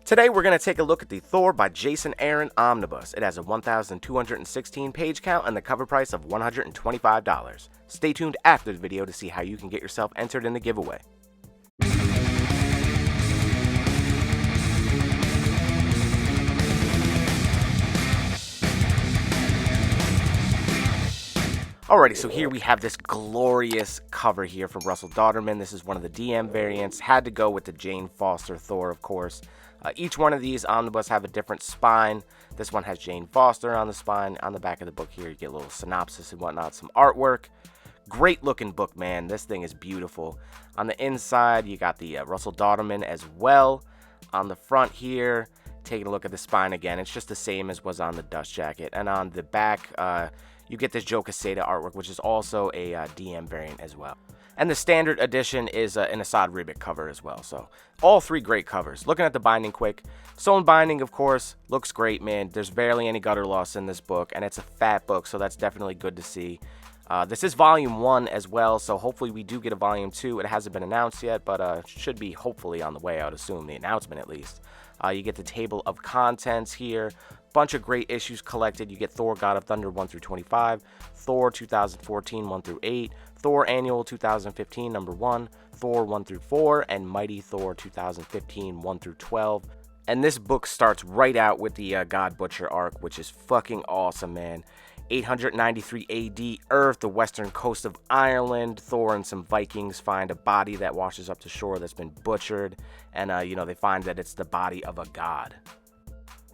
Today we're going to take a look at the Thor by Jason Aaron Omnibus. It has a 1,216 page count and the cover price of $125. Stay tuned after the video to see how you can get yourself entered in the giveaway. Alrighty, so here we have this glorious cover here from Dauterman. This is one of the DM variants. Had to go with the Jane Foster Thor, of course. Each one of these omnibus have a different spine. This one has Jane Foster on the spine. On the back of the book here, you get a little synopsis and whatnot, some artwork. Great looking book, man. This thing is beautiful. On the inside, you got the Dauterman as well. On the front here, taking a look at the spine again, it's just the same as was on the dust jacket. And on the back, you get this Joe Quesada artwork, which is also a DM variant as well. And the standard edition is an Esad Ribić cover as well. So all three great covers. Looking at the binding quick. Sewn binding, of course, looks great, man. There's barely any gutter loss in this book, and it's a fat book, so that's definitely good to see. This is volume 1 as well, so hopefully we do get a volume 2. It hasn't been announced yet, but should be hopefully on the way, I would assume, the announcement at least. You get the table of contents here. Bunch of great issues collected. You get Thor God of Thunder 1 through 25, Thor 2014 1 through 8, Thor Annual 2015 number 1, Thor 1 through 4, and Mighty Thor 2015 1 through 12. And this book starts right out with the God Butcher arc, which is fucking awesome, man. 893 AD, Earth, the western coast of Ireland. Thor and some Vikings find a body that washes up to shore that's been butchered, and they find that it's the body of a god.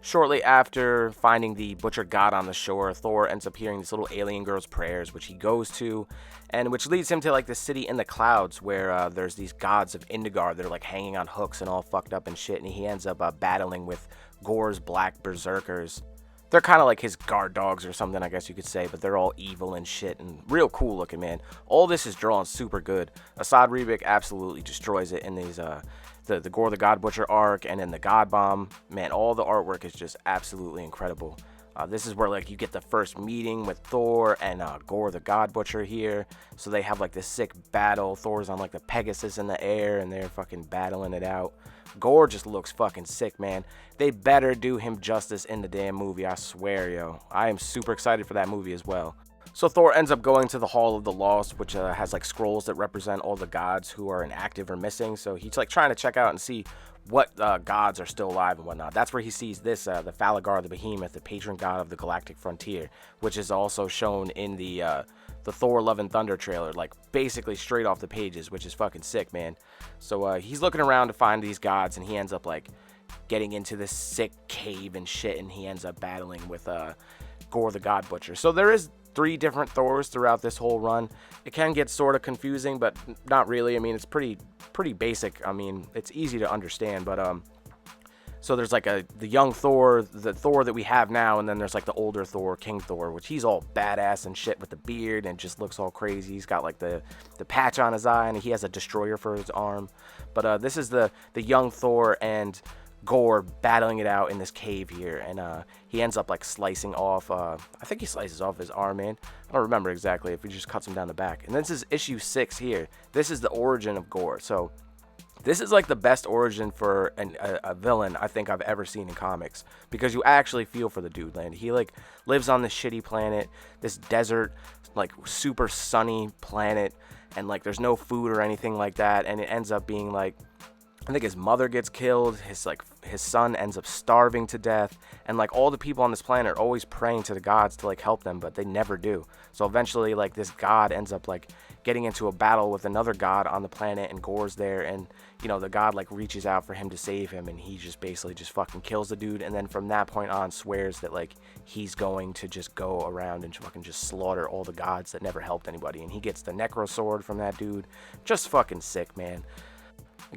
Shortly after finding the butchered god on the shore, Thor ends up hearing this little alien girl's prayers, which he goes to, and which leads him to like the city in the clouds where there's these gods of Midgard that are like hanging on hooks and all fucked up and shit, and he ends up battling with Gorr's black berserkers. They're kind of like his guard dogs or something, I guess you could say, but they're all evil and shit and real cool looking, man. All this is drawn super good. Esad Ribić absolutely destroys it in these the Gorr the God Butcher arc and in the God Bomb. Man, all the artwork is just absolutely incredible. This is where like you get the first meeting with Thor and Gorr the God Butcher here. So they have like this sick battle. Thor's on like the Pegasus in the air and they're fucking battling it out. Gorr just looks fucking sick, man. They better do him justice in the damn movie, I swear, yo. I am super excited for that movie as well. So Thor ends up going to the Hall of the Lost, which has like scrolls that represent all the gods who are inactive or missing. So he's like trying to check out and see what gods are still alive and whatnot. That's where he sees this, the Falagar the Behemoth, the patron god of the galactic frontier, which is also shown in the Thor Love and Thunder trailer, like basically straight off the pages, which is fucking sick, man. So he's looking around to find these gods, and he ends up like getting into this sick cave and shit, and he ends up battling with Gorr the God Butcher. So there is 3 different Thors throughout this whole run. It can get sort of confusing, but not really. I mean, it's pretty basic. I mean, it's easy to understand, but so there's like the young Thor, the Thor that we have now, and then there's like the older Thor, King Thor, which he's all badass and shit with the beard and just looks all crazy. He's got like the patch on his eye, and he has a destroyer for his arm. But this is the young Thor and Gorr battling it out in this cave here, and he ends up like slicing off I think he slices off his arm, man. I don't remember exactly if he just cuts him down the back. And this is issue 6 here. This is the origin of Gorr. So this is like the best origin for a villain I think I've ever seen in comics, because you actually feel for the dude, man. He like lives on this shitty planet, this desert, like super sunny planet, and like there's no food or anything like that, and it ends up being like, I think his mother gets killed, his son ends up starving to death, and like all the people on this planet are always praying to the gods to like help them, but they never do. So eventually like this god ends up like getting into a battle with another god on the planet, and Gorr's there, and the god like reaches out for him to save him, and he just basically just fucking kills the dude, and then from that point on swears that like he's going to just go around and fucking just slaughter all the gods that never helped anybody, and he gets the Necro Sword from that dude. Just fucking sick, man.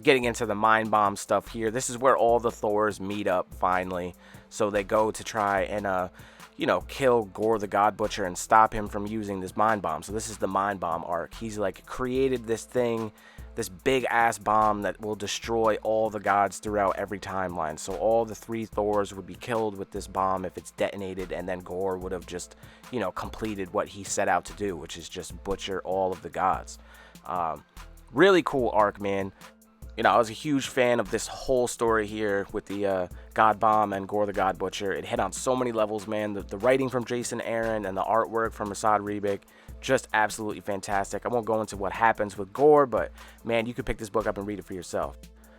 Getting into the mind bomb stuff here, this is where all the Thors meet up finally. So they go to try and kill Gorr the God Butcher and stop him from using this mind bomb. So this is the mind bomb arc. He's like created this thing, this big ass bomb that will destroy all the gods throughout every timeline. So all the 3 Thors would be killed with this bomb if it's detonated, and then Gorr would have just completed what he set out to do, which is just butcher all of the gods. Really cool arc, man. I was a huge fan of this whole story here with the God Bomb and Gorr the God Butcher. It hit on so many levels, man. The writing from Jason Aaron and the artwork from Esad, Ribić, just absolutely fantastic. I won't go into what happens with Gorr, but man, you could pick this book up and read it for yourself.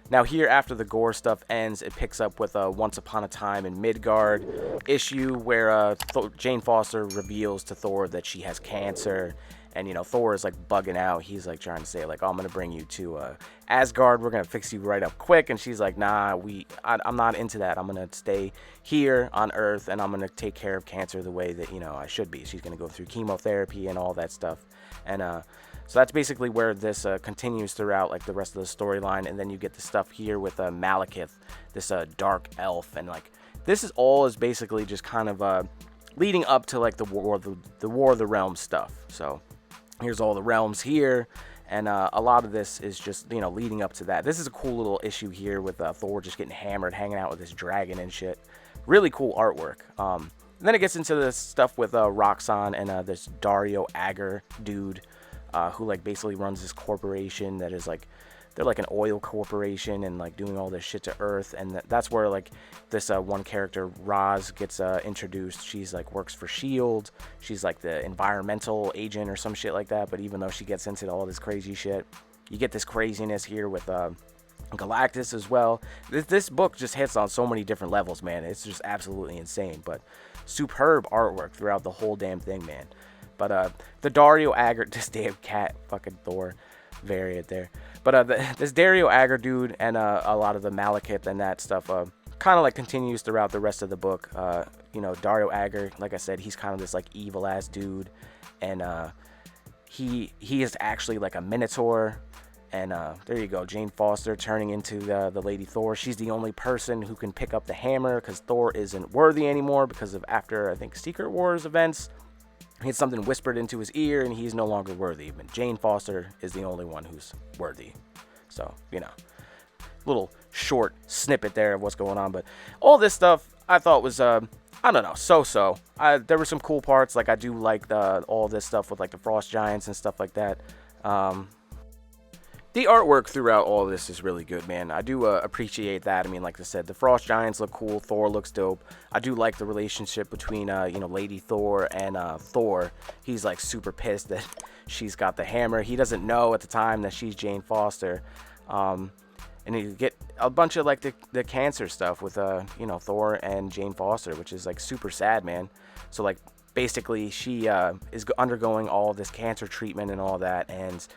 Now here, after the Gorr stuff ends, it picks up with a Once Upon a Time in Midgard issue where Jane Foster reveals to Thor that she has cancer. And, Thor is, like, bugging out. He's, like, trying to say, like, oh, I'm going to bring you to Asgard. We're going to fix you right up quick. And she's like, nah, I'm not into that. I'm going to stay here on Earth, and I'm going to take care of cancer the way that, I should be. She's going to go through chemotherapy and all that stuff. And so that's basically where this continues throughout, like, the rest of the storyline. And then you get the stuff here with Malekith, this dark elf. And, like, this is basically just kind of leading up to, like, the War of the Realms stuff. So here's all the realms here, and a lot of this is just, leading up to that. This is a cool little issue here with Thor just getting hammered, hanging out with this dragon and shit. Really cool artwork. And then it gets into this stuff with Roxxon and this Dario Agger dude, who, like, basically runs this corporation that is, like, they're like an oil corporation and, like, doing all this shit to Earth. And that's where, like, this one character, Roz, gets introduced. She's, like, works for S.H.I.E.L.D. She's, like, the environmental agent or some shit like that. But even though she gets into all this crazy shit, you get this craziness here with Galactus as well. This book just hits on so many different levels, man. It's just absolutely insane. But superb artwork throughout the whole damn thing, man. But the Dario Agger, this damn cat, fucking Thor variant there. But this Dario Agger dude and a lot of the Malekith and that stuff kind of, like, continues throughout the rest of the book. Dario Agger, like I said, he's kind of this, like, evil ass dude, and he is actually, like, a minotaur. And there you go, Jane Foster turning into the Lady Thor. She's the only person who can pick up the hammer because Thor isn't worthy anymore because of after, I think, Secret Wars events. He had something whispered into his ear, and he's no longer worthy. But Jane Foster is the only one who's worthy. So, little short snippet there of what's going on. But all this stuff I thought was, I don't know, so-so. There were some cool parts. Like, I do like all this stuff with, like, the Frost Giants and stuff like that. The artwork throughout all this is really good, man. I do appreciate that. I mean, like I said, the Frost Giants look cool. Thor looks dope. I do like the relationship between, Lady Thor and Thor. He's, like, super pissed that she's got the hammer. He doesn't know at the time that she's Jane Foster. And you get a bunch of, like, the cancer stuff with, Thor and Jane Foster, which is, like, super sad, man. So, like, basically she is undergoing all this cancer treatment and all that, and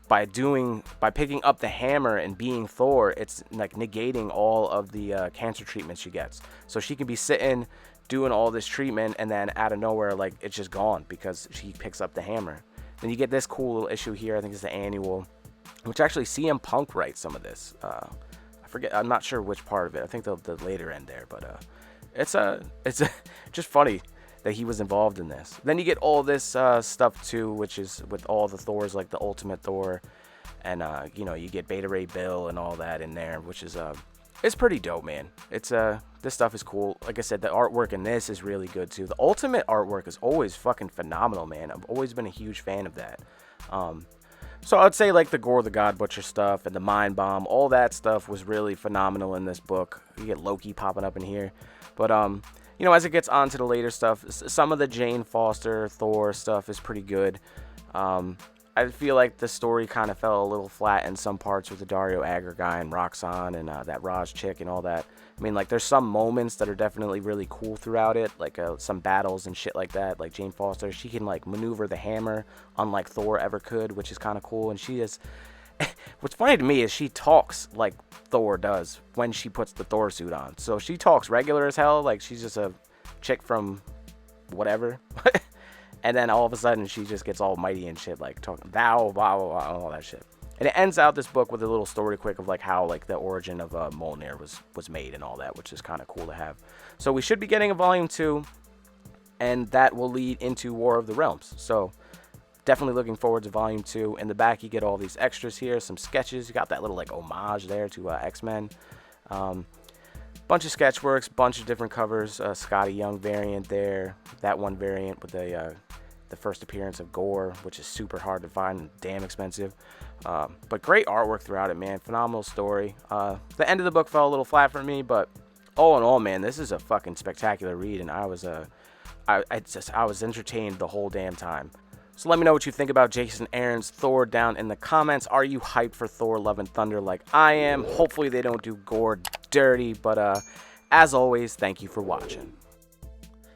by picking up the hammer and being Thor, it's, like, negating all of the cancer treatments she gets. So she can be sitting doing all this treatment, and then out of nowhere, like, it's just gone because she picks up the hammer. Then you get this cool little issue here. I think it's the annual, which actually CM Punk writes some of this. I forget. I'm not sure which part of it. I think the later end there, but it's just funny that he was involved in this. Then you get all this stuff too, which is with all the Thors, like the Ultimate Thor, and you get Beta Ray Bill and all that in there, which is it's pretty dope, man. It's this stuff is cool. Like I said, the artwork in this is really good too. The Ultimate artwork is always fucking phenomenal, man. I've always been a huge fan of that. So I'd say, like, the Gorr the God Butcher stuff and the Mind Bomb, all that stuff was really phenomenal in this book. You get Loki popping up in here, but as it gets on to the later stuff, some of the Jane Foster, Thor stuff is pretty good. I feel like the story kind of fell a little flat in some parts with the Dario Agger guy and Roxxon and that Raj chick and all that. I mean, like, there's some moments that are definitely really cool throughout it, like some battles and shit like that. Like Jane Foster, she can, like, maneuver the hammer unlike Thor ever could, which is kind of cool. And she is... What's funny to me is she talks like Thor does when she puts the Thor suit on. So she talks regular as hell, like she's just a chick from whatever. And then all of a sudden she just gets all mighty and shit, like talking thou, blah, blah, blah, and all that shit. And it ends out this book with a little story quick of, like, how, like, the origin of Mjolnir was made and all that, which is kind of cool to have. So we should be getting a volume 2, and that will lead into War of the Realms. So definitely looking forward to volume 2. In the back, you get all these extras here, some sketches. You got that little, like, homage there to X-Men. Bunch of sketch works, bunch of different covers. Scotty Young variant there. That one variant with the first appearance of Gorr, which is super hard to find and damn expensive. But great artwork throughout it, man. Phenomenal story. The end of the book fell a little flat for me, but all in all, man, this is a fucking spectacular read, and I was entertained the whole damn time. So let me know what you think about Jason Aaron's Thor down in the comments. Are you hyped for Thor Love and Thunder like I am? Hopefully they don't do Gorr dirty, but as always, thank you for watching.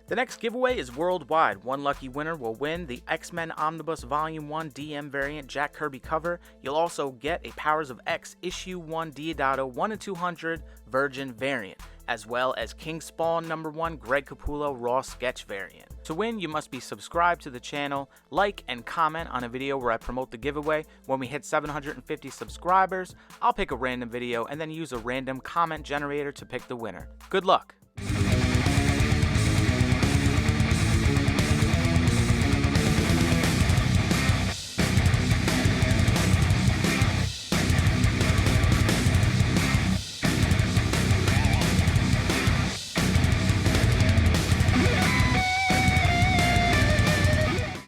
The next giveaway is worldwide. One lucky winner will win the X-Men Omnibus Volume 1 DM variant Jack Kirby cover. You'll also get a Powers of X Issue 1 Diodato 1 in 200 Virgin variant, as well as King Spawn #1 Greg Capullo Raw Sketch variant. To win, you must be subscribed to the channel, like and comment on a video where I promote the giveaway. When we hit 750 subscribers, I'll pick a random video and then use a random comment generator to pick the winner. Good luck!